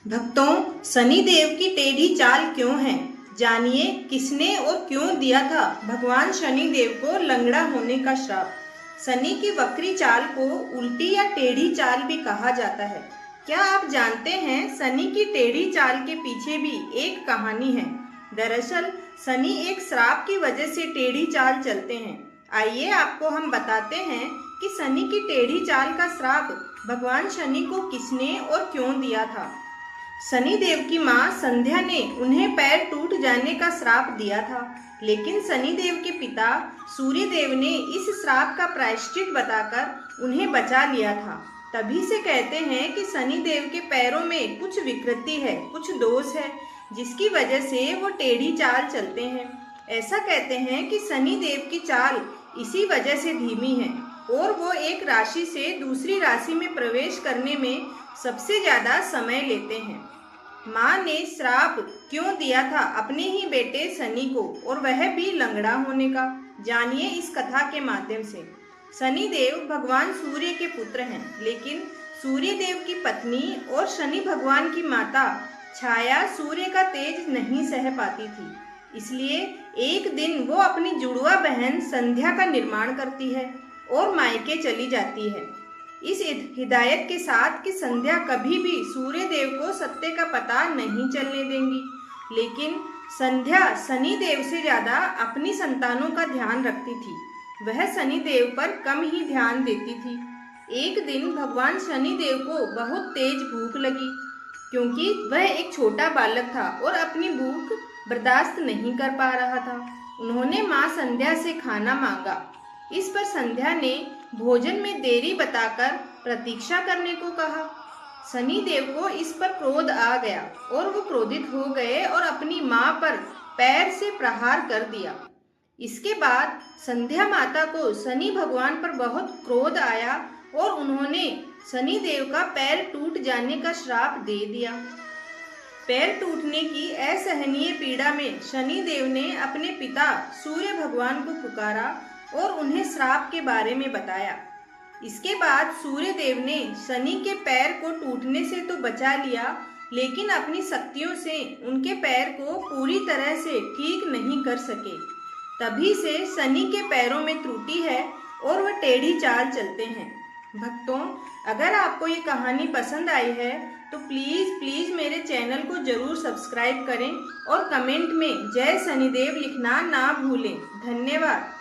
भक्तों, शनिदेव की टेढ़ी चाल क्यों है? जानिए किसने और क्यों दिया था भगवान शनिदेव को लंगड़ा होने का श्राप। शनि की वक्री चाल को उल्टी या टेढ़ी चाल भी कहा जाता है। क्या आप जानते हैं शनि की टेढ़ी चाल के पीछे भी एक कहानी है। दरअसल शनि एक श्राप की वजह से टेढ़ी चाल चलते हैं। आइए आपको हम बताते हैं कि शनि की टेढ़ी चाल का श्राप भगवान शनि को किसने और क्यों दिया था। शनिदेव की मां संध्या ने उन्हें पैर टूट जाने का श्राप दिया था, लेकिन शनिदेव के पिता सूर्यदेव ने इस श्राप का प्रायश्चित बताकर उन्हें बचा लिया था। तभी से कहते हैं कि शनिदेव के पैरों में कुछ विकृति है, कुछ दोष है, जिसकी वजह से वो टेढ़ी चाल चलते हैं। ऐसा कहते हैं कि शनिदेव की चाल इसी वजह से धीमी है और वो एक राशि से दूसरी राशि में प्रवेश करने में सबसे ज्यादा समय लेते हैं। माँ ने श्राप क्यों दिया था अपने ही बेटे शनि को, और वह भी लंगड़ा होने का? जानिए इस कथा के माध्यम से। शनिदेव भगवान सूर्य के पुत्र हैं, लेकिन सूर्यदेव की पत्नी और शनि भगवान की माता छाया सूर्य का तेज नहीं सह पाती थी। इसलिए एक दिन वो अपनी जुड़वा बहन संध्या का निर्माण करती है और मायके चली जाती है, इस हिदायत के साथ कि संध्या कभी भी सूर्य देव को सत्य का पता नहीं चलने देंगी। लेकिन संध्या शनि देव से ज्यादा अपनी संतानों का ध्यान रखती थी। वह शनि देव पर कम ही ध्यान देती थी। एक दिन भगवान शनि देव को बहुत तेज भूख लगी, क्योंकि वह एक छोटा बालक था और अपनी भूख बर्दाश्त नहीं कर पा रहा था। उन्होंने माँ संध्या से खाना मांगा। इस पर संध्या ने भोजन में देरी बताकर प्रतीक्षा करने को कहा। शनि देव को इस पर क्रोध आ गया और वो क्रोधित हो गए और अपनी मां पर पैर से प्रहार कर दिया। इसके बाद संध्या माता को शनि भगवान पर बहुत क्रोध आया और उन्होंने शनि देव का पैर टूट जाने का श्राप दे दिया। पैर टूटने की असहनीय पीड़ा में शनि देव ने अपने पिता सूर्य भगवान को पुकारा और उन्हें श्राप के बारे में बताया। इसके बाद सूर्य देव ने शनि के पैर को टूटने से तो बचा लिया, लेकिन अपनी शक्तियों से उनके पैर को पूरी तरह से ठीक नहीं कर सके। तभी से शनि के पैरों में त्रुटि है और वह टेढ़ी चाल चलते हैं। भक्तों, अगर आपको ये कहानी पसंद आई है तो प्लीज़ मेरे चैनल को जरूर सब्सक्राइब करें और कमेंट में जय शनिदेव लिखना ना भूलें। धन्यवाद।